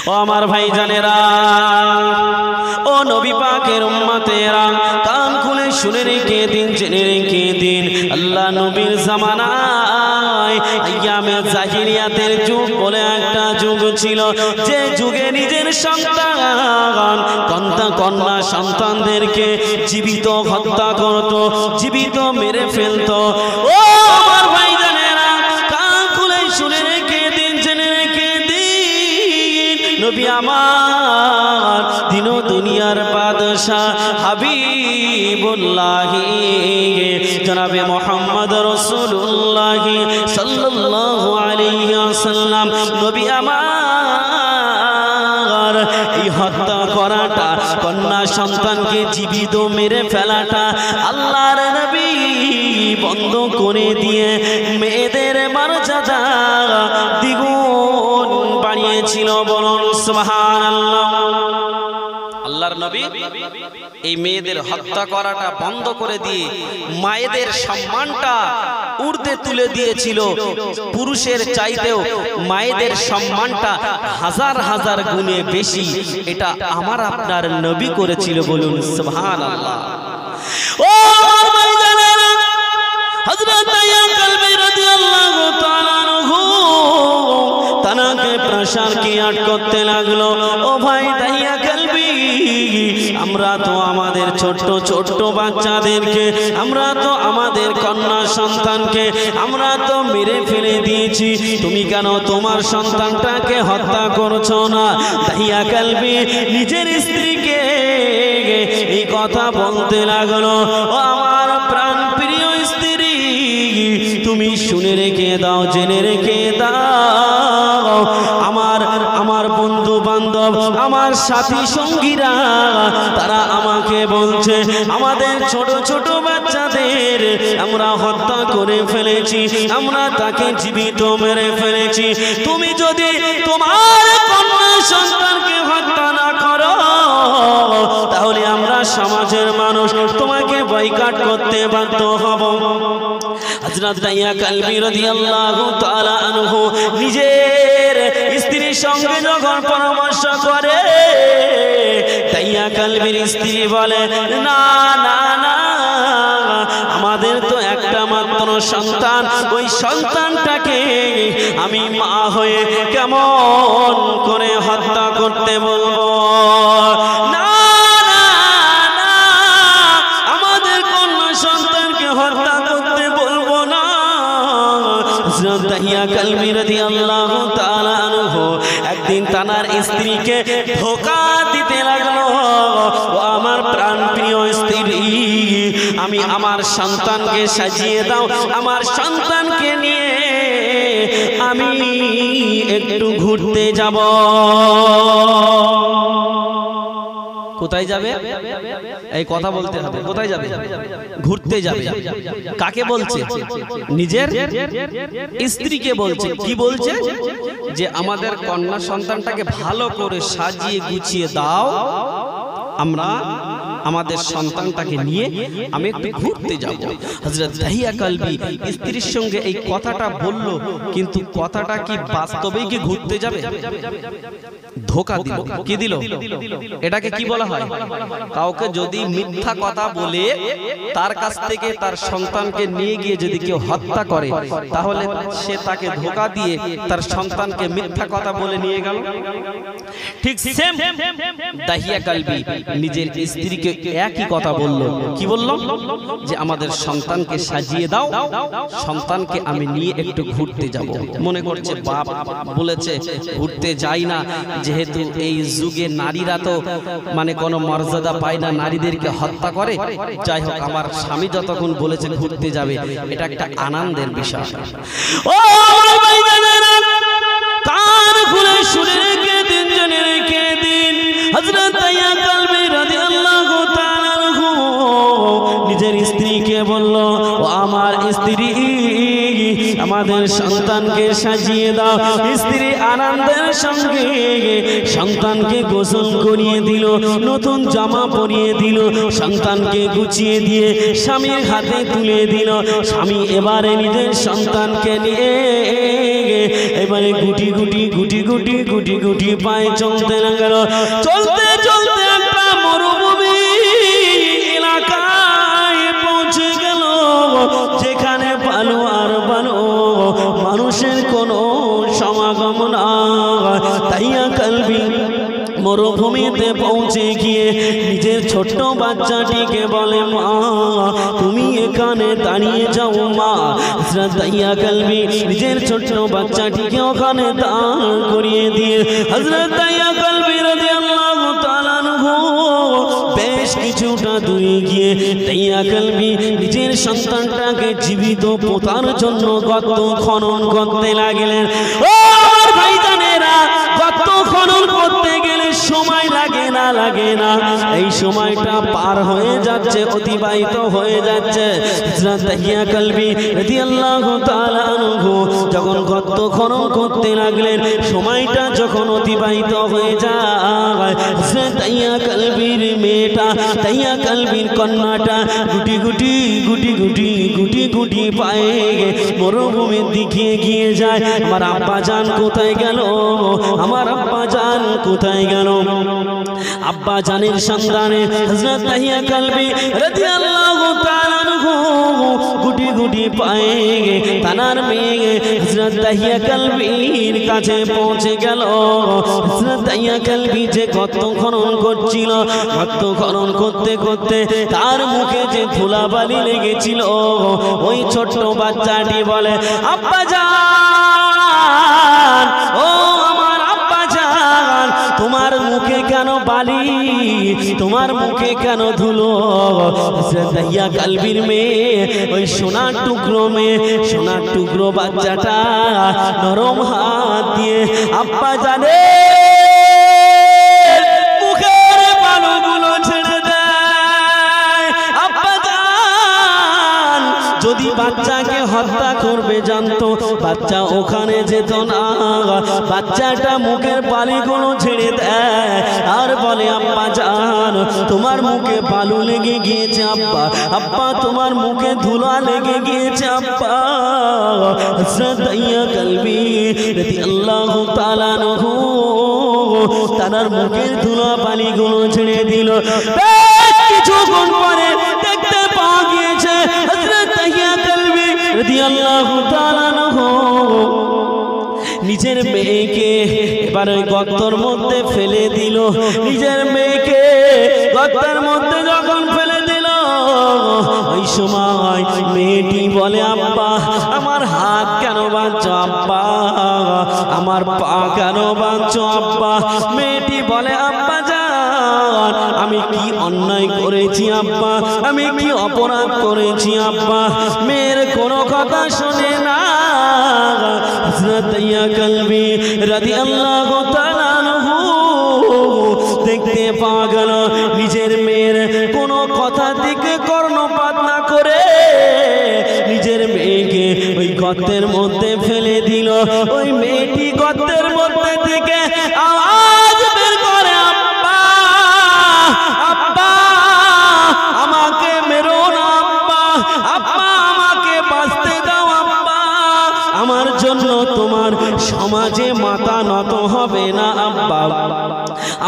ও আমার ভাইজানেরা, ও নবী পাকের উম্মতেরা, কান খুলে শুনে রেখে দিন, জেনে রেখে দিন, আল্লাহ নবীর জামানায় আইয়ামে জাহিলিয়াতের যুগ বলে একটা যুগ ছিল, যে যুগে নিজের সন্তান কন্যা সন্তানদেরকে জীবিত হত্যা করত, জীবিত মেরে ফেলত। ও আমার ভাইজানেরা, কান খুলে শুনে রেখে দিন, জেনে রেখে দিন, নবী আমার দিন দুনিয়ার বাদশাহ হাবিবুল্লাহ জনাবে মুহাম্মদ রাসূলুল্লাহ সাল্লাল্লাহু আলাইহি ওয়াসাল্লাম, নবী আমার এই হত্যা করাটা, কন্যা সন্তানকে জীবিত মেরে ফেলাটা আল্লাহর নবী বন্ধ করে দিয়ে মেয়েদের মর্যাদা দ্বিগুণ বাড়িয়েছিল। বলুন সুবহানাল্লাহ। আল্লাহর নবী এই মেয়েদের হত্যা করাটা বন্ধ করে দিয়ে মায়েদের সম্মানটা ঊর্ধ্বে তুলে দিয়েছিল। পুরুষের চাইতেও মায়েদের সম্মানটা হাজার হাজার গুণে বেশি। এটা আমার আপনার নবী করেছিল। বলুন সুবহানাল্লাহ। ও ভাইজানেরা, হযরত আইয়া কালবি রাদিয়াল্লাহু তাআলা আনহু তানাকে প্রেসার কি আট করতে লাগলো। ও ভাই দাইয়া কালবি, আমরা তো আমাদের ছোট্ট ছোট্ট বাচ্চাদেরকে, আমরা তো আমাদের কন্যা সন্তানকে আমরা তো মেরে ফেলে দিয়েছি, তুমি কেন তোমার সন্তানটাকে হত্যা করছো না? দাইয়া কালবি নিজের স্ত্রীকে এই কথা বলতে লাগলো। ও আমার প্রাণ প্রিয় স্ত্রী, তুমি শুনে রেখে দাও, জেনে রেখে দাও, আমার বন্ধু বান্ধব, আমার সাথী সঙ্গীরা, তারা আমাকে বলছে আমাদের ছোট ছোট বাচ্চাদের আমরা হত্যা করে ফেলেছি, আমরা তাকে জীবিত মেরে ফেলেছি। তুমি যদি তোমার কন্যা সন্তানকে হত্যা না করো, তাহলে আমরা সমাজের মানুষ তোমাকে বয়কট করতে বাধ্য হব। হযরত দাইয়া কালবি রাদিয়াল্লাহু তাআলা আনহু নিজের স্ত্রীর সঙ্গে যখন পরামর্শ করে, দাইয়া কালবির স্ত্রী বলে, না না না, আমাদের তো একটা মাত্র সন্তান, ওই সন্তানটাকে আমি মা হয়ে কেমন করে হত্যা করতে বলবো? না না না, আমাদের কন্যা সন্তানকে হত্যা করতে বলবো না। হযরত দাইয়া কালবি রাদিয়াল্লাহু তাআলা আনহু একদিন তানার স্ত্রীকে ধোঁকা দিতে লাগলো। ও আমার প্রাণ প্রিয় স্ত্রী, আমি আমার সন্তানকে সাজিয়ে দাও, আমার সন্তানকে নিয়ে আমি একটু ঘুরতে যাব। কোথায় যাবে? এই কথা বলতে হবে। কোথায় যাবে? ঘুরতে যাবে। কাকে বলছে? নিজের স্ত্রীকে বলছে। কি বলছে? যে আমাদের কন্যা সন্তানটাকে ভালো করে সাজিয়ে গুছিয়ে দাও, আমরা আমাদের সন্তানটাকে নিয়ে আমি একটু ঘুরতে যাব। হযরত দাইয়া কালবি স্ত্রীর সঙ্গে এই কথাটা বলল, কিন্তু কথাটা কি বাস্তবেই কি ঘুরতে যাবে? ধোঁকা দিল। কি দিল? এটাকে কি বলা হয়? কাউকে যদি মিথ্যা কথা বলে তার কাছ থেকে তার সন্তানকে নিয়ে গিয়ে যদি কেউ হত্যা করে, তাহলে সে তাকে ধোঁকা দিয়ে তার সন্তানকে মিথ্যা কথা বলে নিয়ে গেল। ঠিক সেম দাইয়া কালবি নিজের স্ত্রীকে একই কথা বলল। কি বলল? যে আমাদের সন্তানকে সাজিয়ে দাও, সন্তানকে আমি নিয়ে একটু ঘুরতে যাব। মনে করছে বাপ বলেছে ঘুরতে যাই না, যেহেতু এই যুগে নারীরা তো মানে কোনো মর্যাদা পায় না, নারীদেরকে হত্যা করে। যাই হোক, আমার স্বামী যতক্ষণ বলেছে ঘুরতে যাবে, এটা একটা আনন্দের বিষয়। ও ভাইজানেরা, কান খুলে শুনে রেখে দিন, জেনে রেখে দিন, হযরত দাইয়া কালবি রাদিয়াল্লাহু তাআলা আনহু নিজের স্ত্রীকে বলল, ও আমার স্ত্রী, আমাদের সন্তানকে সাজিয়ে দাও। স্ত্রী আনন্দের সঙ্গে সন্তানকে গোসল করিয়ে দিল, নতুন জামা পরিয়ে দিল, সন্তানকে গুছিয়ে দিয়ে স্বামীর হাতে তুলে দিল। স্বামী এবারে নিজের সন্তানকে নিয়ে এবারে গুটি গুটি গুটি গুটি গুটি গুটি পায়ে চলতে লাগলো। চলতে চলতে একটা মরুভূমি এলাকায় পৌঁছে গেল, যেখানে বালু আর বালু, মানুষের কোনো সমাগম না। তাইয়া কালবি মরুভূমিতে পৌঁছে গিয়ে নিজের ছোট্ট বাচ্চাটিকে বলে, মা তুমি এখানে দাঁড়িয়ে যাও মা। হযরত তাইয়া কালবি নিজের ছোট্ট বাচ্চাটিকে ওখানে দাঁড় করিয়ে দিয়ে হযরত তাইয়া কালবি রাদিয়াল্লাহু তাআলা আনহু বেশ কিছুটা দূরে গিয়ে তাইয়া কালবি নিজের সন্তানটাকে জীবিত পোতার জন্য গর্ত খনন করতে লাগলেন। ও আমার ভাইজানেরা, গর্ত খনন করতে গেলে সময় লাগে না, লাগে না। এই সময়টা পার হয়ে যাচ্ছে, অতিবাহিত হয়ে যাচ্ছে। হযরত তাইয়া কালবি রাদিয়াল্লাহু তাআলা আনহু যখন গর্ত খনন করতে লাগলেন, সময়টা যখন অতিবাহিত হয়ে যায়, হযরত তাইয়া কালবির মেয়েটা, তাইয়া কালবির কন্যাটা গুটি গুটি গুটি গুটি গুটি গুটি পায়ে মরুভূমির দিকে এগিয়ে যায়। আমার আব্বা জান কোথায় গেল? আমার আব্বা জান কোথায় গেল? আব্বা জানের সন্তানে হযরত তাইয়া কালবি রাদিয়াল্লাহু তাআলা আনহু গুটি গুটি পায়ে তানার মেয়ে হযরত তাইয়া কালবির কাছে পৌঁছে গেল। হযরত তাইয়া কালবি যে গর্ত খনন করছিল, গর্ত খনন করতে করতে তার মুখে যে ধুলাবালি লেগেছিল, ওই ছোট্ট বাচ্চাটি বলে, আব্বা জান, ও আমার আব্বা জান, তোমার মুখে কেন বালি, তোমার মুখে কেন ধুলো? হযরত তাইয়া কালবির মেয়ে, ওই সোনার টুকরো মেয়ে, সোনার টুকরো বাচ্চাটা নরম হাত দিয়ে আব্বা জানে মুখের বালুগুলো ছেড়ে দেয়। আব্বা জান যদি বাচ্চাকে হত্যা করবে জানতো, বাচ্চা ওখানে যেত না। বাচ্চাটা মুখের বালিগুলো ছেড়ে দেয় আর বলে, আব্বা জান তোমার মুখে বালু লেগে গিয়েছে আব্বা, আব্বা তোমার মুখে ধুলা লেগে গিয়েছে আব্বা। হযরত তাইয়া কালবি রাদিয়াল্লাহু তাআলা আনহু তার মুখের ধুলা বালিগুলো ছেড়ে দিল। বেশ কিছুক্ষণ পরে দেখতে পাওয়া গিয়েছে হযরত তাইয়া কালবি রাদিয়াল্লাহু তাআলা আনহু নিজের মেয়েকে এবার ওই গর্তের মধ্যে ফেলে দিল। নিজের মেয়েকে গর্তের মধ্যে যখন ফেলে দিল, ওই সময় মেয়েটি বলে, আব্বা আমার হাত কেন বাঁধছো আব্বা, আমার পা কেন বাঁধছো আব্বা? মেয়েটি বলে, আব্বা জান আমি কি অন্যায় করেছি আব্বা, আমি কি অপরাধ করেছি আব্বা? মেয়ের কোনো কথা শোনে না। হযরত তাইয়া কালবি রাদিয়াল্লাহু তাআলা আনহু দেখতে পাওয়া গেল নিজের মেয়ের কোনো কথা দিকে কর্ণপাত না করে নিজের মেয়েকে ওই গর্তের মধ্যে ফেলে দিল। ওই মেয়েটি গর্তের মধ্যে থেকে আওয়াজ বের করে, আব্বা আব্বা আমাকে মেরো না আব্বা, আব্বা আমাকে বাঁচতে দাও আব্বা, আমার জন্য তোমার সমাজে মাথা নত হবে না আব্বা।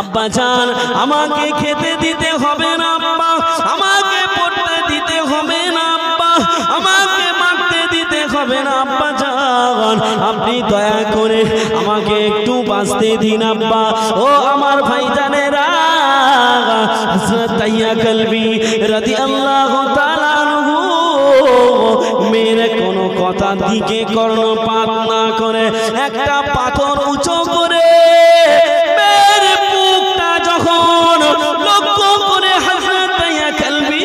আব্বা জান আমাকে খেতে দিতে হবে না আব্বা, আমাকে পড়তে দিতে হবে না আব্বা, আমাকে মারতে দিতে হবে না আব্বা জান, আপনি দয়া করে আমাকে একটু বাঁচতে দিন আব্বা। ও আমার ভাইজানেরা, হযরত তাইয়া কালবি রাদিয়াল্লাহু তাআলা আনহু মেয়ের কোনো কথা দিকে কর্ণপাত না করে একটা পাথর উঁচু করে মেয়ের বুকটা যখন লক্ষ্য করে হযরত তাইয়া কালবি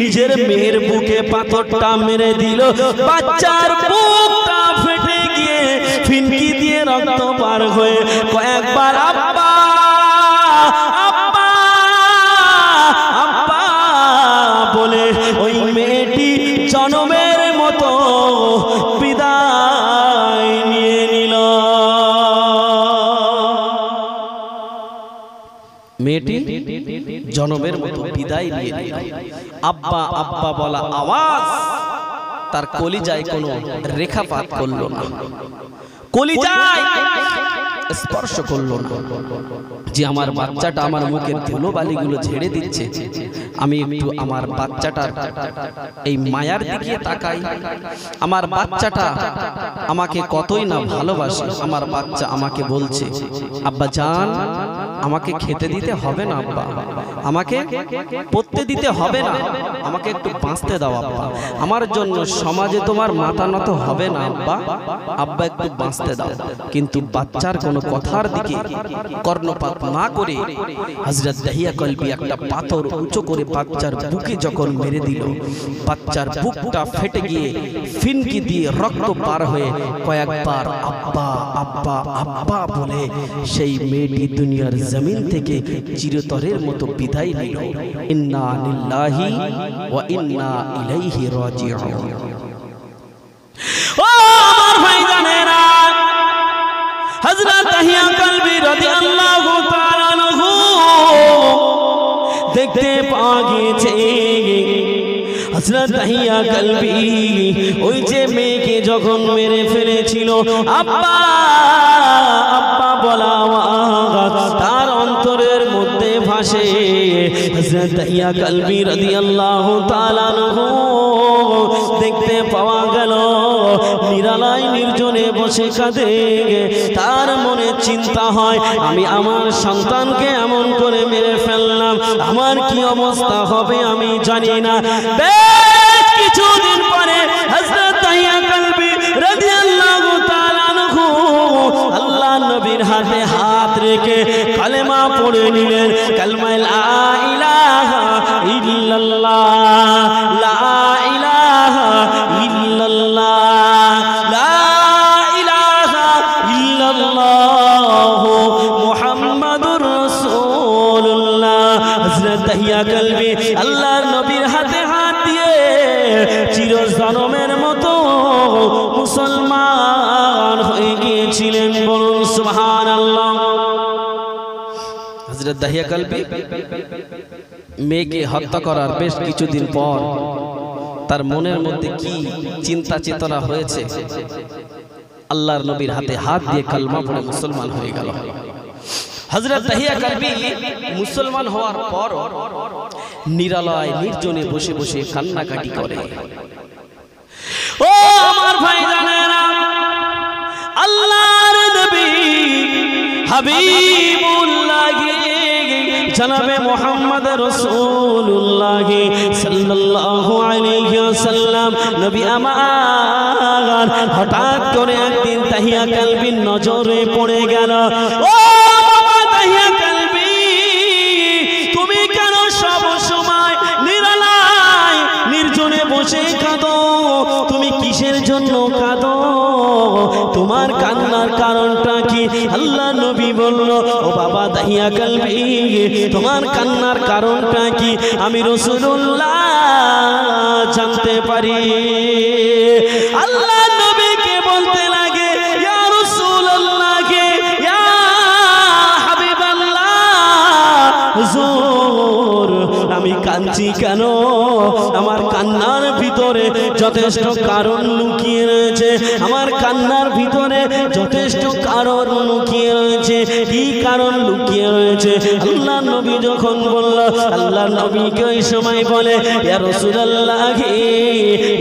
নিজের মেয়ের বুকে পাথরটা মেরে দিল। বাচ্চার বুকটা ফেটে গিয়ে ফিনকি দিয়ে রক্ত পার হয়ে কয়েকবার আব্বা আব্বা আব্বা বলে ওই মেয়েটি জনমের মতো বিদায় নিয়ে নিল। মেয়েটি জনমের মতো বিদায় নিয়ে নিল। আব্বা আব্বা বলা আওয়াজ তার কলিজায় কোনো রেখাপাত করলো না, কলিজায় স্পর্শ করলো না যে আমার বাচ্চাটা আমার মুখের ধুলোবালিগুলো ঝেড়ে দিচ্ছে, আমি একটু আমার বাচ্চাটার এই মায়ার দিকে তাকাই। আমার বাচ্চাটা আমাকে কতই না ভালোবাসে, আমার বাচ্চা আমাকে বলছে আব্বা জান আমাকে খেতে দিতে হবে না আব্বা, আমাকে পড়তে দিতে হবে না, আমাকে একটু বাঁচতে দাও আব্বা, আমার জন্য সমাজে তোমার মাথা নত হবে না আব্বা, আব্বা একটু বাঁচতে দাও। কিন্তু বাচ্চার কোনো কথার দিকে কর্ণপাত না করে হযরত দাহিয়া কলবি একটা পাথর উঁচু করে বাচ্চার বুকে যখন মেরে দিল, বাচ্চার বুকটা ফেটে গিয়ে ফিনকি দিয়ে রক্ত পার হয়ে কয়েকবার আব্বা আব্বা আব্বা বলে সেই মেয়েটি দুনিয়ার জমিন থেকে চিরতরের মতো বিদায় নিল। ইন্না লিল্লাহি ওয়া ইন্না ইলাইহি রাজিউন। ও আমার ভাইজানেরা, হযরত দাহিয়া কলবি রাদিয়াল্লাহু তাআলা আনহু দেখতে পাওয়া গিয়েছে হযরত দাহিয়া কলবি ওই যে মেয়েকে যখন মেরে ফেলেছিল আব্বা আব্বা বলা আওয়াজ তার অন্তরের মধ্যে ভাসে। হযরত দাহিয়া কলবি রাদিয়াল্লাহু তাআলা আনহু দেখতে পাওয়া গেল নিরালায় নির্জনে বসে কাঁদে। তার মনে চিন্তা হয় আমি আমার সন্তানকে এমন করে মেরে ফেললাম, আমার কি অবস্থা হবে আমি জানি না। বেশ কিছুদিন পরে হযরত দাহিয়া কলবি রাদিয়াল্লাহু তাআলা আনহু আল্লাহর নবীর হাতে হাত রেখে কালেমা পড়ে নিলেন। কালেমা লা ইলাহা ইল্লাল্লাহ, লা ইলাহা ইল্লাল্লাহ, লা ইলাহা ইল্লাল্লাহ মুহাম্মাদুর রাসূলুল্লাহ। হযরত দাহিয়া কলবি আল্লাহর নবীর হাতে হাত দিয়ে চিরজনমের মতো মুসলমান হয়ে গিয়েছিলেন। বলুন সুবহানাল্লাহ। হযরত দাহিয়া কলবি মেয়েকে হত্যা করার বেশ কিছুদিন পর তার মনের মধ্যে কি চিন্তা চেতনা হয়েছে, আল্লাহর নবীর হাতে হাত দিয়ে কালমা পড়ে মুসলমান হয়ে গেল। হযরত দাহিয়া কলবি মুসলমান হওয়ার পর নিরালয় নির্জনে বসে বসে কান্নাকাটি করে। ও আমার ভাইজানেরা, আল্লাহর নবী হাবিবুল্লাহ জনাবে মুহাম্মদ রাসূলুল্লাহ সাল্লাল্লাহু আলাইহি ওয়াসাল্লাম নবী আমার হঠাৎ করে একদিন দাহিয়া কলবির নজরে পড়ে গেল। ও বাবা দাহিয়া কলবি, তুমি কেন সব সময় নিরালায় নির্জনে বসে কাঁদো? তুমি কিসের জন্য কাঁদো? তোমার কান্নার কারণটা কি? আল্লাহ নবী বলল, ও বাবা দাহিয়া কলবি, তোমার কান্নার কারণটা কি আমি রাসূলুল্লাহ জানতে পারি। আল্লাহ নবীকে বলতে লাগে, ইয়া রাসূলুল্লাহ, ইয়া হাবিবাল্লাহ, হুজুর আমি কাঁদছি কেন? আমার কান্নার ভিতরে যথেষ্ট কারণ লুকিয়ে রয়েছে, আমার কান্নার ভিতরে যথেষ্ট কারণ লুকিয়ে রয়েছে। কি কারণ লুকিয়ে রয়েছে? আল্লাহ নবী যখন বলল, আল্লাহ নবীকে ওই সময় বলে, ইয়া রাসূলুল্লাহ,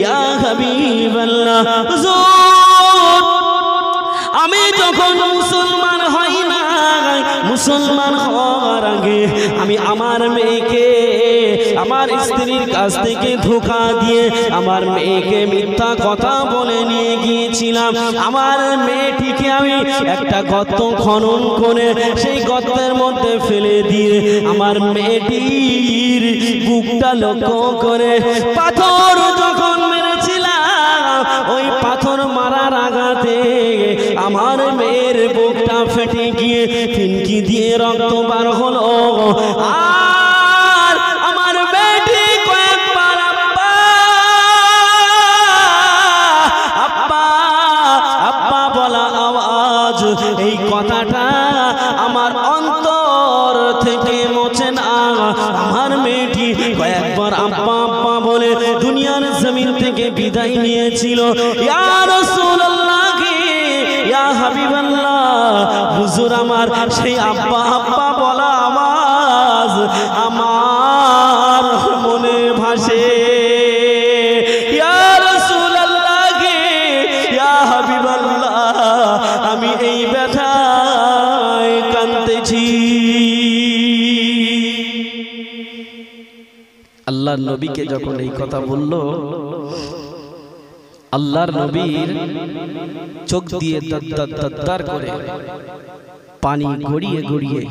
ইয়া হাবিবাল্লাহ, হুজুর আমি যখন মুসলমান হই না, মুসলমান হওয়ার আগে আমি আমার মেয়েকে আমার স্ত্রীর কাছ থেকে ধোঁকা দিয়ে আমার মেয়েকে মিথ্যা কথা বলে নিয়ে গিয়েছিলাম। আমার মেয়েটিকে আমি একটা গর্ত খনন করে সেই গর্তের মধ্যে ফেলে দিয়ে আমার মেয়েটির বুকটা লক্ষ্য করে পাথর যখন মেরেছিলাম, ওই পাথর মারার আঘাতে আমার মেয়ের বুকটা ফেটে গিয়ে ফিনকি দিয়ে রক্ত বার হলো। আর আমার বেটি কয়েকবার আব্বা আব্বা আব্বা বলা আওয়াজ, এই কথাটা আমার অন্তর থেকে মোছে না। আমার মেয়েটি কয়েকবার আব্বা আব্বা বলে দুনিয়ার জমিন থেকে বিদায় বিদায় নিয়েছিল। ইয়া রাসূলুল্লাহ, ইয়া হাবিবাল্লাহ, হুজুর আমার সেই আব্বা আব্বা বলা আওয়াজ আমার মনে ভাসে। ইয়া রাসূলুল্লাহ, ইয়া হাবিবাল্লাহ, আমি এই ব্যথায় কাঁদতেছি। আল্লাহর নবীকে যখন এই কথা বলল, আল্লাহর নবীর চোখ দিয়ে দদ্দার করে পানি গড়িয়ে গড়িয়ে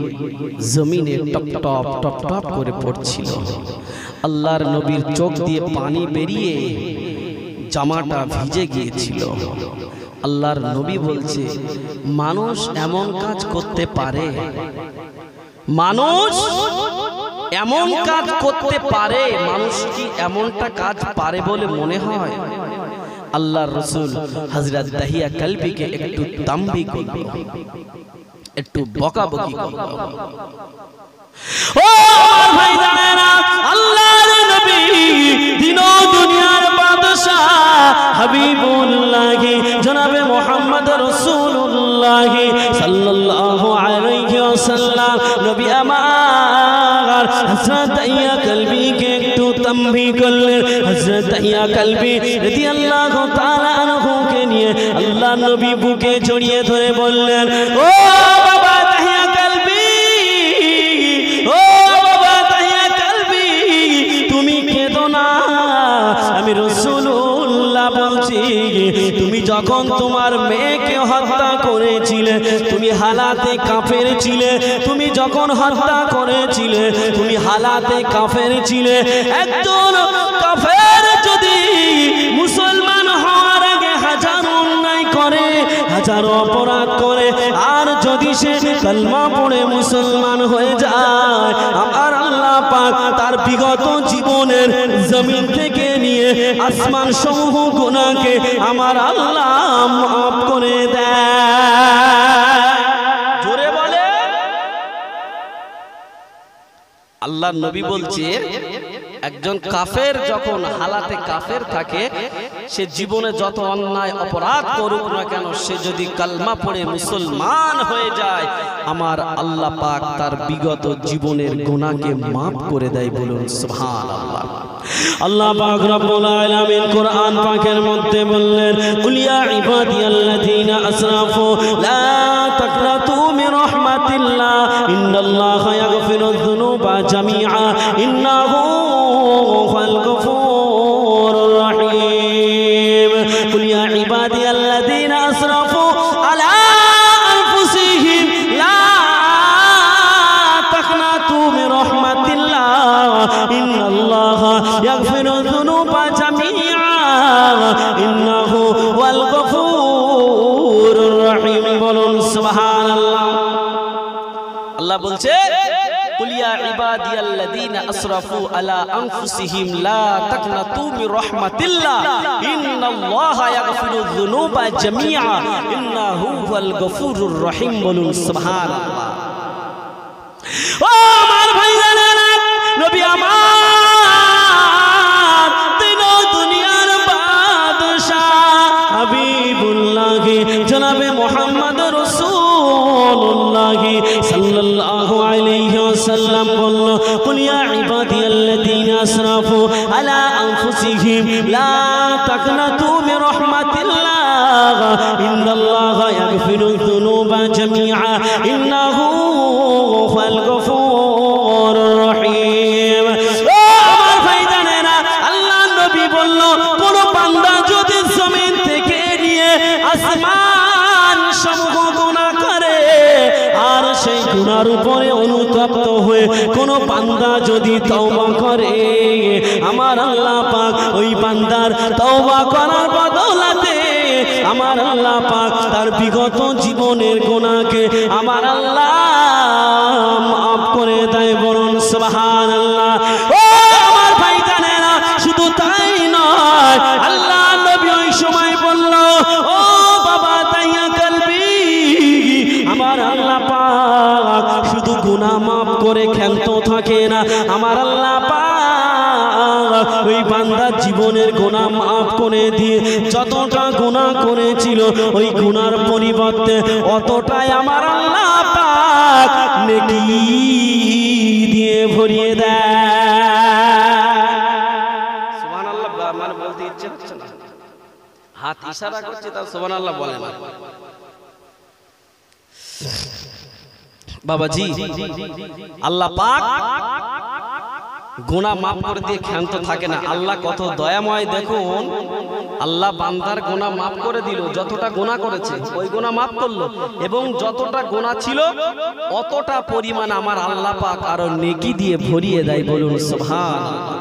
জমিনে টপ টপ টপ টপ করে পড়ছিল। আল্লাহর নবীর চোখ দিয়ে পানি বেরিয়ে জামাটা ভিজে গিয়েছিল। আল্লাহর নবী বলছে, মানুষ এমন কাজ করতে পারে? মানুষ এমন কাজ করতে পারে? মানুষ কি এমনটা কাজ পারে বলে মনে হয়? আল্লাহর রাসূল হযরত দাহিয়া কলবিকে একটু তাম্বি করল, একটু বকাবকি করল। ও ভাই জানেনা, আল্লাহর নবী দিন ও দুনিয়ার বাদশা হাবিবুল্লাহ জনাবে মুহাম্মদ রাসূলুল্লাহ সাল্লাল্লাহু আলাইহি ওয়াসাল্লাম নবী আমার হযরত দাহিয়া কলবিকে একটু তাম্বি করলেন। হযরত দাহিয়া কলবি রাদিয়াল্লাহু তাআলা আনহুকে নিয়ে আল্লাহর নবী বুকে জড়িয়ে ধরে বললেন, ও বাবা দাহিয়া কলবি, ও বাবা দাহিয়া কলবি, তুমি কেঁদো না। আমি রাসূলুল্লাহ বলছি, তুমি যখন তোমার মেয়েকে হত্যা করেছিলে তুমি হালাতে কাফের ছিলে। তুমি যখন হত্যা করেছিলে তুমি হালাতে কাফের ছিলে। একজন কাফের যদি মুসলমান হওয়ার আগে হাজার অন্যায় করে, হাজার অপরাধ করে, আর যদি সে কালমা পড়ে মুসলমান হয়ে যায়, আমার আল্লাহ পাক তার বিগত জীবনের জমিন থেকে নিয়ে আসমান সমূহ গুনাহকে আমার আল্লাহ মাফ করে দেয়। জোরে বলে। আল্লাহর নবী বলছে, একজন কাফের যখন হালাতে কাফের থাকে, সে জীবনে যত অন্যায় অপরাধ করুক না কেন, সে যদি কালমা পড়ে মুসলমান হয়ে যায়, আমার আল্লাহ পাক তার বিগত জীবনের গুনাহকে মাফ করে দেয়। বলুন সুবহানাল্লাহ। আল্লাহ পাক রব্বুল আলামিন কোরআন পাকের মধ্যে বললেন, কুল ইয়া ইবাদিয়াল্লাযীনা আসরাফু লা তাকনাতু মির রাহমাতিল্লাহ ইন্নাল্লাহা ইয়াগফিরুয যুনুবা জামিআ ইন্নাহু হুয়াল গফুরুর রহিম। কুল ইয়া ইবাদিয়াল্লাযীনা আসরাফু আলা আনফুসিহিম লা তাকনাতু মির রাহমাতিল্লাহ ইন্নাল্লাহা ইয়াগফিরুয যুনুবা জামিআ ইন্নাহু হুয়াল গফুরুর রহিম। বলুন সুবহানাল্লাহ। আল্লাহ বলছে, কুল ইয়া ইবাদিয়াল্লাযীনা আসরাফু আলা আনফুসিহিম লা তাকনাতু মির রাহমাতিল্লাহ ইন্নাল্লাহা ইয়াগফিরুয যুনুবা জামিআ ইন্নাহু হুয়াল গফুরুর রহিম। বলুন সুবহানাল্লাহ। ও আমার ভাইজানেরা, নবী আমার দিন ও দুনিয়ার বাদশা হাবিবুল্লাহ জনাবে মুহাম্মদ রাসূলুল্লাহ সাল্লাল্লাহু আলাইহি ওয়াসাল্লাম বলল, কুল ইয়া ইবাদিয়াল্লাযীনা আসরাফু আলা আনফুসিহিম লা তাকনাতু মির রাহমাতিল্লাহ ইন্নাল্লাহা ইয়াগফিরুয যুনুবা জামিআ ইন্নাহু হুয়াল গফুরুর রহিম। ও আমার ভাইজানেরা, আল্লাহর নবী বলল, কোন বান্দা যদি জমিন থেকে নিয়ে আসমান সমূহ গুনাহ করে, আর সেই গুনার উপরে অনুতপ্ত হয়ে কোন বান্দা যদি তওবা করে, আমার আল্লাহ পাক ওই বান্দার তওবা করার বদলাতে আমার আল্লাহ পাক তার বিগত জীবনের গুনাহকে আমার আল্লাহ মাফ করে দেয়। বলুন সুবহানাল্লাহ। ও আমার ভাইজানেরা, শুধু তাই নয়, আল্লাহ নবী ওই সময় বলল, ও বাবা দাহিয়া কলবি, আমার আল্লাহ পাক শুধু গুনাহ মাফ করে ক্ষান্ত থাকে না, আমার আল্লাহ পাক ওই বান্দার জীবনের গুনাহ মাফ করে দিয়ে যতটা গুনাহ করেছিল ওই গুনার পরিবর্তে অতটাই আমার আল্লাহ পাক নেকি দিয়ে ভরিয়ে দেয়। সুবহানাল্লাহ। মানে বলতে ইচ্ছে হচ্ছে না, হাত ইশারা করছে তাও সুবহানাল্লাহ বলে না। বাবাজি আল্লাহ পাক গুনাহ মাফ করে দিয়ে ক্ষান্ত থাকে না। আল্লাহ কত দয়াময় দেখুন, আল্লাহ বান্দার গুনাহ মাফ করে দিল, যতটা গুনাহ করেছে ওই গুনাহ মাফ করলো এবং যতটা গুনাহ ছিল অতটা পরিমাণ আমার আল্লাহ পাক আরো নেকি দিয়ে ভরিয়ে দেয়। বলুন সুবহানাল্লাহ।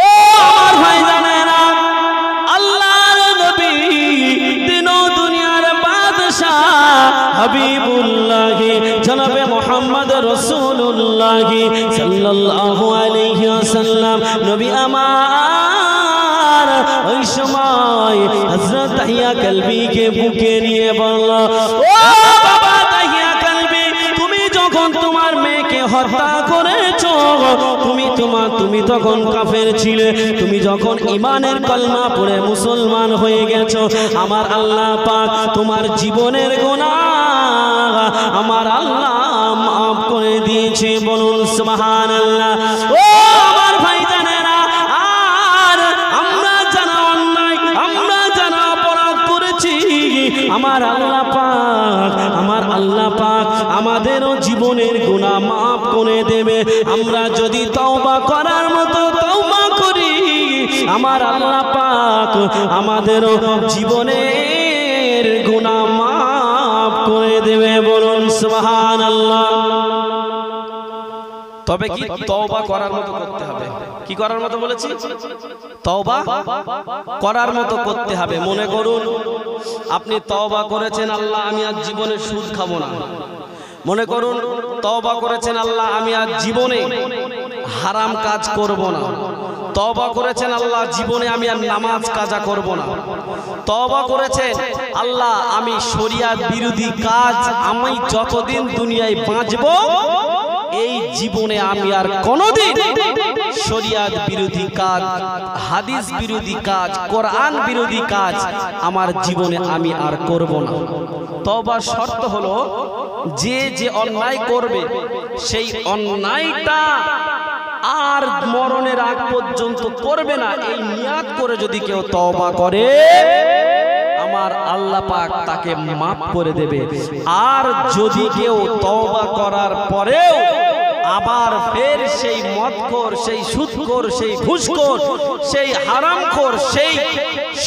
ও আমার ভাইজানেরা, আল্লাহর নবী দিন ও দুনিয়ার বাদশা হাবিবুল্লাহ জনাবে মুহাম্মদ রাসূলুল্লাহ সাল্লাল্লাহু আলাইহি ওয়াসাল্লাম নবী আমার ওই সময় হযরত তাহিয়া কলবিকে বুকে নিয়ে বলল, ও বাবা তাহিয়া কলবি, তুমি যখন তোমার মেয়েকে হত্যা করেছো, তুমি তখন কাফের ছিলে, তুমি যখন ঈমানের কলমা পড়ে মুসলমান হয়ে গেছো, আমার আল্লাহ পাক তোমার জীবনের গুনাহ আমার আল্লাহ মাফ করে দিয়েছে। বলুন সুবহানাল্লাহ। ও আমার ভাইজানেরা, আর আমরা যারা অন্যায়, আমরা যারা অপরাধ করেছি, আমার আল্লাহ পাক আমাদেরও জীবনের গুনাহ মাফ করে দেবে। আমরা যদি তওবা করার মতো তওবা করি, আমার আল্লাহ পাক আমাদেরও জীবনের গুনাহ মাফ করে দেবে। বলুন সুবহানাল্লাহ। তবে কি তওবা করার মতো করতে হবে। কি করার মতো বলেছি? তওবা করার মতো করতে হবে। মনে করুন আপনি তওবা করেছেন, আল্লাহ আমি আর জীবনে সুদ খাবো না। মনে করুন তওবা করেছেন, আল্লাহ আমি আর জীবনে হারাম কাজ করব না। তওবা করেছেন, আল্লাহ জীবনে আমি আর নামাজ কাজা করব না। তওবা করেছেন, আল্লাহ আমি শরিয়াত বিরোধী কাজ আমি যতদিন দুনিয়ায় বাঁচব এই জীবনে আমি আর কোনোদিন শরিয়াত বিরোধী কাজ, হাদিস বিরোধী কাজ, কোরআন বিরোধী কাজ আমার জীবনে আমি আর করব না। তওবার শর্ত হলো যে যে অন্যায় করবে সেই অন্যায়টা আর মরণের আগ পর্যন্ত করবে না, এই নিয়াত করে যদি কেউ তওবা করে আমার আল্লাহ পাক তাকে মাফ করে দেবে। আর যদি কেউ তওবা করার পরেও আবার ফের সেই মদখোর, সেই সুদখোর, সেই ঘুষখোর, সেই হারামখোর, সেই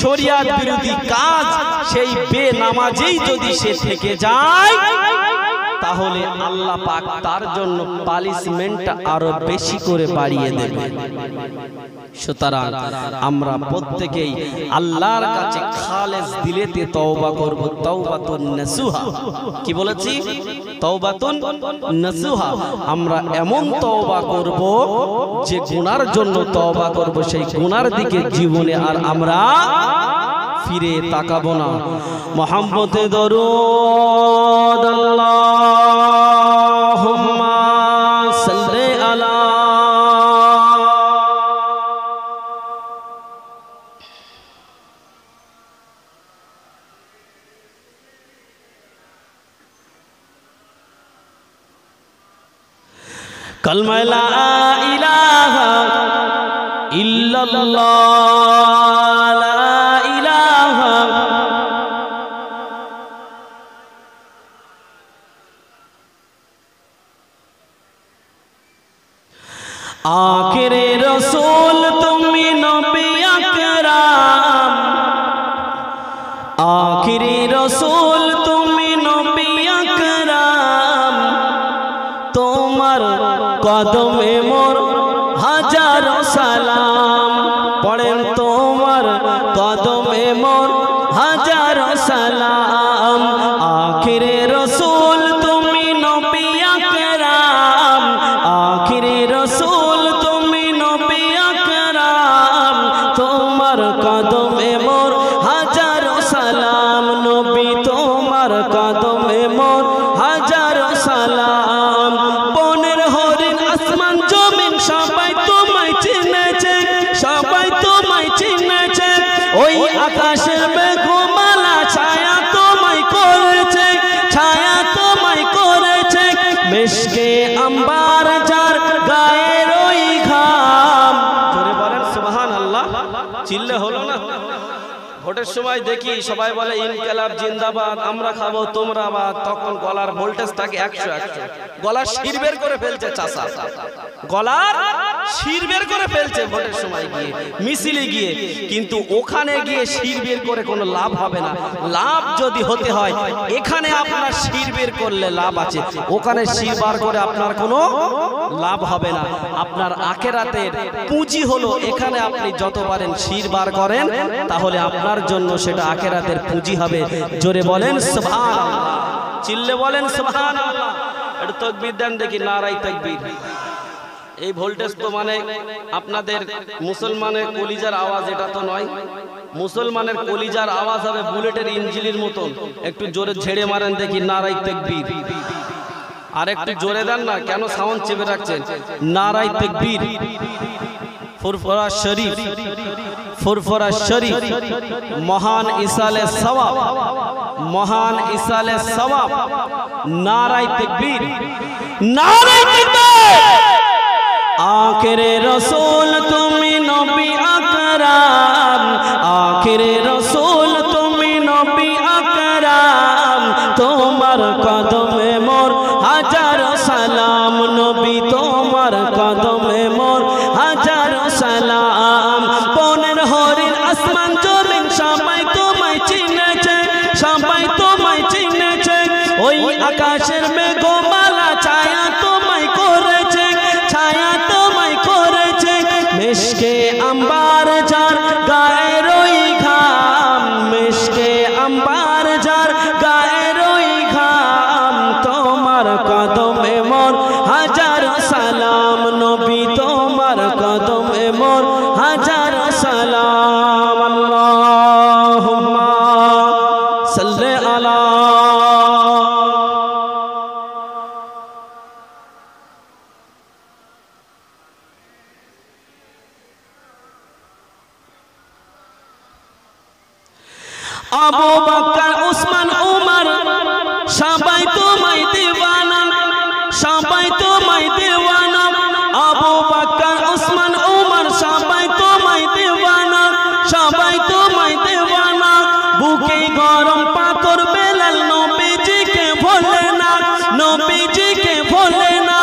শরিয়াত বিরোধী কাজ, সেই বেনামাজেই যদি সে থেকে যায়, তাহলে আল্লাহ পাক তার জন্য পানিশমেন্টটা আরো বেশি করে বাড়িয়ে দেবে। সুতরাং আমরা প্রত্যেকেই আল্লাহর কাছে খালেস দিলেতে তওবা করব। তাওবাতুন নাসুহা। কি বলেছি? তাওবাতুন নাসুহা। আমরা এমন তওবা করব যে গুনার জন্য তওবা করব, সেই গুনার দিকে জীবনে আর আমরা ফিরে তাকাবো না। মুহাম্মদে দরুদ আল্লাহুম্মা সাল্লি আলা কালমা লা ইলাহা ইল্লাল্লাহ, লা ইলাহা আখিরে রাসূল তুমি নবী আকরাম, আখিরে রাসূল তুমি নবী আকরাম, তোমার কদমে মোর হাজারো সালাম। পড়েন তোমার কদমে মোর হাজারো সালাম। আখিরে রাসূল তুমি নবী আকরাম, আখিরে রাসূল তুমি নবী আকরাম, তোমার কদমে মোর হাজারো সালাম। নবী তোমার কদমে মোর হাজারো সালাম। বনের হরিণ আসমান জমিন সবাই তোমায় চিনেছে, আকাশের মেঘমালা ছায়া তোমায় করেছে, ছায়া তোমায় করেছে, মিশকে আম্বার যার গায়ের ওই ঘাম। জোরে বলেন সুবহানাল্লাহ। চিল্লে হলো না? ভোটের সময় দেখি সবাই বলে ইনকিলাব জিন্দাবাদ, আমরা খাবো তোমরা বাদ, তখন গলার ভোল্টেজ থাকে 100 গলার শির বের করে ফেলছে চাচা, গলার শির বের করে ফেলছে ভোটের সময় গিয়ে মিছিলে গিয়ে। কিন্তু ওখানে গিয়ে শির বের করে কোনো লাভ হবে না। লাভ যদি হতে হয় এখানে আপনার শির বের করলে লাভ আছে, ওখানে শির বার করে আপনার কোনো লাভ হবে না। আপনার আখিরাতের পুঁজি হলো এখানে আপনি যত পারেন শির বার করেন, তাহলে আপনার জন্য সেটা আখিরাতের পুঁজি হবে। জোরে বলেন সুবহানাল্লাহ, চিল্লে বলেন সুবহানাল্লাহ। একটু তাকবীর দেন দেখি, নারায়ে তাকবীর। এই ভোল্টেজ তো মানে আপনাদের মুসলমানের কলিজার আওয়াজ, এটা তো নয়। মুসলমানের কলিজার আওয়াজ হবে বুলেটের ইঞ্জিনের মতন। একটু জোরে ঝেড়ে মারেন দেখি, নারায়ে তাকবীর। আর একটু জোরে দেন না, কেন সাউন্ড চেপে রাখছেন? নারায়ে তাকবীর। ফুরফুরা শরীফ, ফুরফুরা শরীফ, মহান ইসালে সওয়াব, মহান ইসালে সওয়াব। নারায়ে তাকবীর, নারায়ে তাকবীর। আখিরে রাসূল তুমি নবী আকরাম, আখিরে রাসূল তুমি নবী আকরাম, তোমার কদমে মোর হাজার সালাম, নবী তোমার কদমে মোর হাজার সালাম। বনের হরিণ আসমান জমিন সবাই তোমায় চিনেছে, সবাই তোমায় চিনেছে, ওই আকাশের মেঘমালা ছায়া তোমায় করেছে, ছায়া তোমায় করেছে, মিশকে আম্বার যার গায়ের ওই ঘাম, মিশকে আম্বার যার গায়ের ওই ঘাম, তোমার কদমে মোর হাজার সালাম, নবী তোমার কদমে মোর হাজার সালাম। আল্লাহুম্মা সাল্লি আলা। আবু বকর উসমান উমর সবাই তোমায় দিওয়ানা, সবাই তোমায় দিওয়ানা। আবু বকর উসমান উমর সবাই তোমায় দিওয়ানা, সবাই তোমায় দিওয়ানা। বুকে গরম পাথর বেলাল নবীজিকে ভোলে না, নবীজিকে ভোলে না।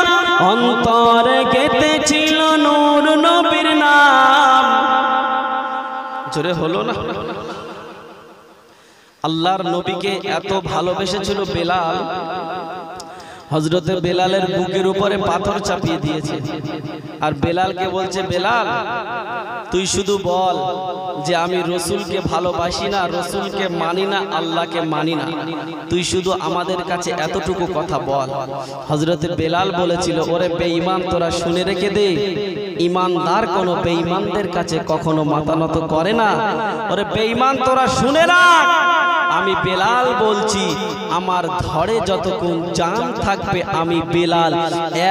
অন্তরে গেঁথেছিল নূর নবীর নাম। জোরে হলো না? আল্লাহর নবীকে এত ভালোবেসেছিল বেলাল, হযরতে বেলালের বুকের উপরে পাথর চাপিয়ে দিয়েছে। আর বেলালকে বলছে, বেলাল তুই শুধু বল যে আমি রসুলকে ভালোবাসি না, রসুলকে মানি না, আল্লাহকে মানি না, তুই শুধু আমাদের কাছে এতটুকু কথা বল। হযরতে বেলাল বলেছিল, ওরে বেঈমান তোরা শুনে রেখে দে, ইমানদার কোনো বেঈমানদের কাছে কখনো মাথা নত করে না। ওরে বেঈমান তোরা শুনে রাখ, আমি বেলাল বলছি, আমার ধরে যতক্ষণ জান থাকবে আমি বেলাল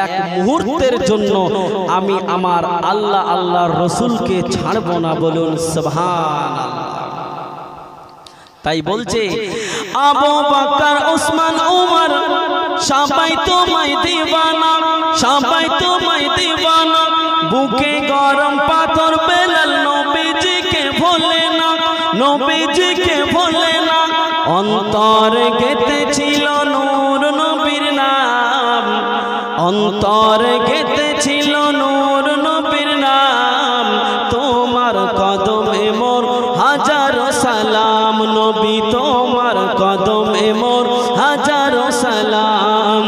এক মুহূর্তের জন্য আমি আমার আল্লাহ আল্লাহর রসুলকে ছাড়বো না। বলুন সুবহানাল্লাহ। তাই বলছে আবু বকর উসমান উমর সবাই তোমায় দিওয়ানা, সবাই তোমায় দিওয়ানা। বুকে গরম পাথর বেলাল নবীজিকে ভোলে না, নবীজিকে ভোলে না। অন্তরে গেঁথেছিল নূর নবীর নাম, অন্তরে গেঁথেছিল নূর নবীর নাম। তোমার কদমে মোর হাজার সালাম, নবী তোমার কদমে মোর হাজার সালাম।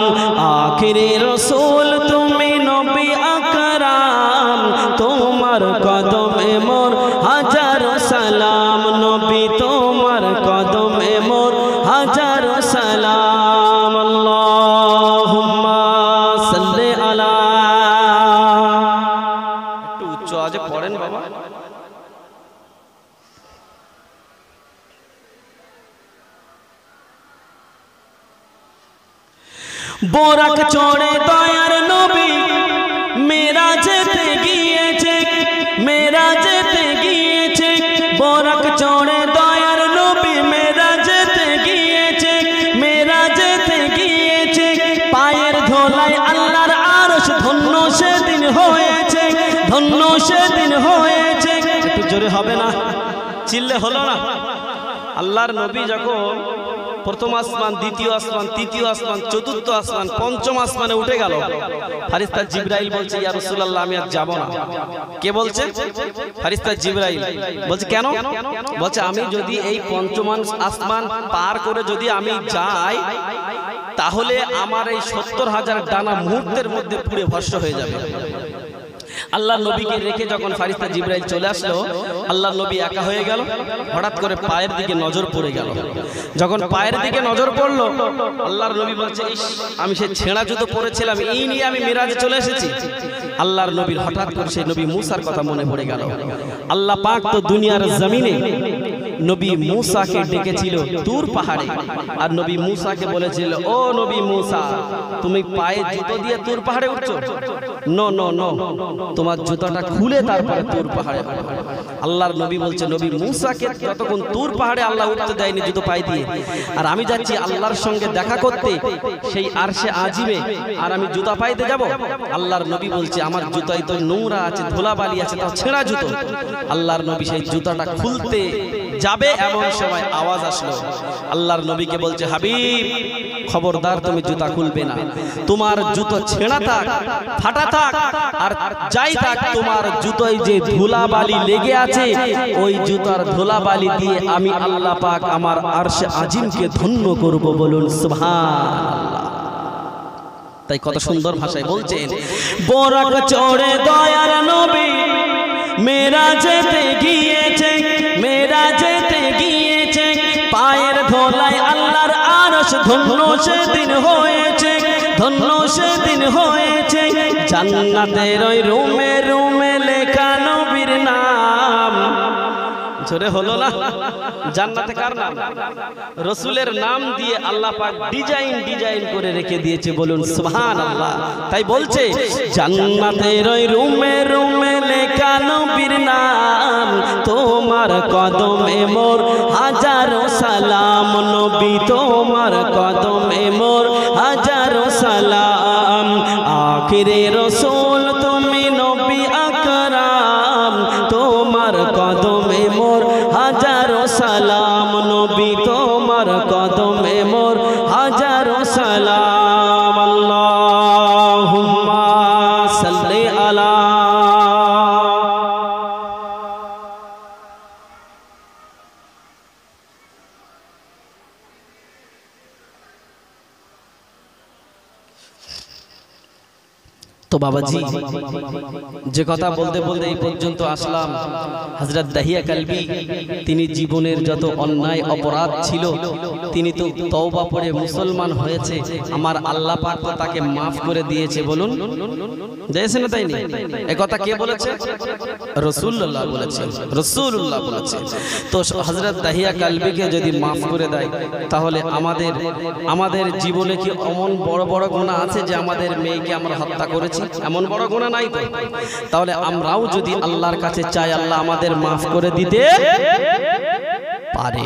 আখিরে রাসূল তুমি নবী আকরাম, তোমার কদমে মোর হাজার সালাম, নবী তোমার কদমে মোর হাজার সালাম। আল্লাহুম্মা সাল্লি আলা। একটু উচ্চ আওয়াজে পড়েন বাবা। বোরাক চড়ে দয়ার নবী মেরাজেতে গিয়েছে, মেরাজেতে গিয়েছে। বোরাক চড়ে ধন্য সেদিন হয়েছে। একটু জোরে হবে না, চিল্লে হলো না। আল্লাহর নবী যখন প্রথম আসমান, দ্বিতীয় আসমান, তৃতীয় আসমান, চতুর্থ আসমান, পঞ্চম আসমানে উঠে গেল, ফারিস্তা জিবরাইল বলছে, ইয়া রাসূলুল্লাহ আমি আর যাব না। কে বলছে? ফারিস্তা জিবরাইল বলছে, কেন? বলছে আমি যদি এই পঞ্চম আসমান পার করে যদি আমি যাই, তাহলে আমার এই 70,000 ডানা মুহূর্তের মধ্যে পুড়ে ভস্ম হয়ে যাবে। আল্লাহ নবীকে রেখে যখন ফারিস্তা জিবরাইল চলে আসলো, আল্লাহ নবী একা হয়ে গেল। হঠাৎ করে পায়ের দিকে নজর পড়ে গেল। যখন পায়ের দিকে নজর পড়লো, আল্লাহর নবী বলছে, ইস, আমি সেই ছেঁড়া জুতো পরেছিলাম, এই নিয়ে আমি মিরাজে চলে এসেছি। আল্লাহর নবীর হঠাৎ করে সেই নবী মূসার কথা মনে পড়ে গেল। আল্লাহ পাক তো দুনিয়ার জমিনে নবী মূসাকে ডেকেছিল তুর পাহাড়ে, আর নবী মূসাকে বলেছিল, ও নবী মূসা, তুমি পায়ে জুতো দিয়ে তুর পাহাড়ে উঠছো? নো নো নো, তোমার জুতাটা খুলে তারপরে তুর পাহাড়ে। আল্লাহর নবী বলছে, নবী মূসাকে যতক্ষণ তুর পাহাড়ে আল্লাহ উঠতে দেয়নি জুতো পায়ে দিয়ে, আর আমি যাচ্ছি আল্লাহর সঙ্গে দেখা করতে সেই আরশে আজিমে, আর আমি জুতা পাইতে যাব? আল্লাহর নবী বলছে, আমার জুতায় তো নোংরা আছে, ধুলাবালি আছে, তাও ছেঁড়া জুতো। আল্লাহর নবী সেই জুতাটা খুলতে যাবে, এমন সময় আওয়াজ আসলো। আল্লাহর নবীকে বলছে, হাবিব, খবরদার তুমি জুতা খুলবে না। তোমার জুতো ছেঁড়া থাক, ফাটা থাক, আর যাই থাক, তোমার জুতোয় যে ধুলাবালি লেগে আছে, ওই জুতার ধুলাবালি দিয়ে আমি আল্লাহ পাক আমার আরশে আজিমকে ধন্য করব। বলুন সুবহানাল্লাহ। তাই কত সুন্দর ভাষায় বলছেন, বোরাক চড়ে দয়ার নবী মেরাজেতে গিয়েছে, মেরাজেতে গিয়েছে, পায়ের ধোলায় আল্লাহর আরশ ধন্য সেদিন হয়েছে, ধন্য সেদিন হয়েছে। জান্নাতের ওই রুমে রুমে লেখা নবীর নাম। জোরে হলো না? জান্নাতে কার নাম? রাসূলের নাম দিয়ে আল্লাহ পাক ডিজাইন ডিজাইন করে রেখে দিয়েছে। বলুন সুবহানাল্লাহ। তাই বলছে, জান্নাতের ওই রুমে রুমে লেখা নবীর নাম, তোমার কদমে মোর হাজারো সালাম। নবী তোমার কদমে মোর হাজারো সালাম। আখিরে রাসূল তুমি নবী আকরাম, তোমার কদমে মোর হাজারো সালাম। নবী তোমার কদমে মোর হাজারো সালাম। আল্লাহুম্মা সাল্লি আলা। তো বাবাজি, যে কথা বলতে বলতে এই পর্যন্ত আসলাম, হযরত দাহিয়া কালবি তিনি জীবনের যত অন্যায় অপরাধ ছিল তিনি তো তওবা পড়ে মুসলমান হয়েছে। আমার আল্লাহ পাক তো তাকে মাফ করে দিয়েছে। বলুন, দিয়েছে না? তাই না? এই কথা কে বলেছে? রাসূলুল্লাহ বলেছেন, রাসূলুল্লাহ বলেছেন। তো হযরত দাহিয়া কালবিকে যদি মাফ করে দেয়, তাহলে আমাদের জীবনে কি এমন বড় বড় গুনাহ আছে যে আমাদের মেয়েকে আমরা হত্যা করেছি? এমন বড় গুনাহ নাই তো। তাহলে আমরাও যদি আল্লাহর কাছে চাই, আল্লাহ আমাদের মাফ করে দিতে পারে।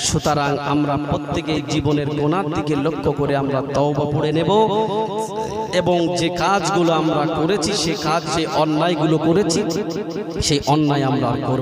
সুতরাং আমরা প্রত্যেকেই জীবনের গুনার দিকে লক্ষ্য করে আমরা তওবা পড়ে নেব, এবং যে কাজগুলো আমরা করেছি, সে কাজ, যে অন্যায়গুলো করেছি, সেই অন্যায় আমরা করব।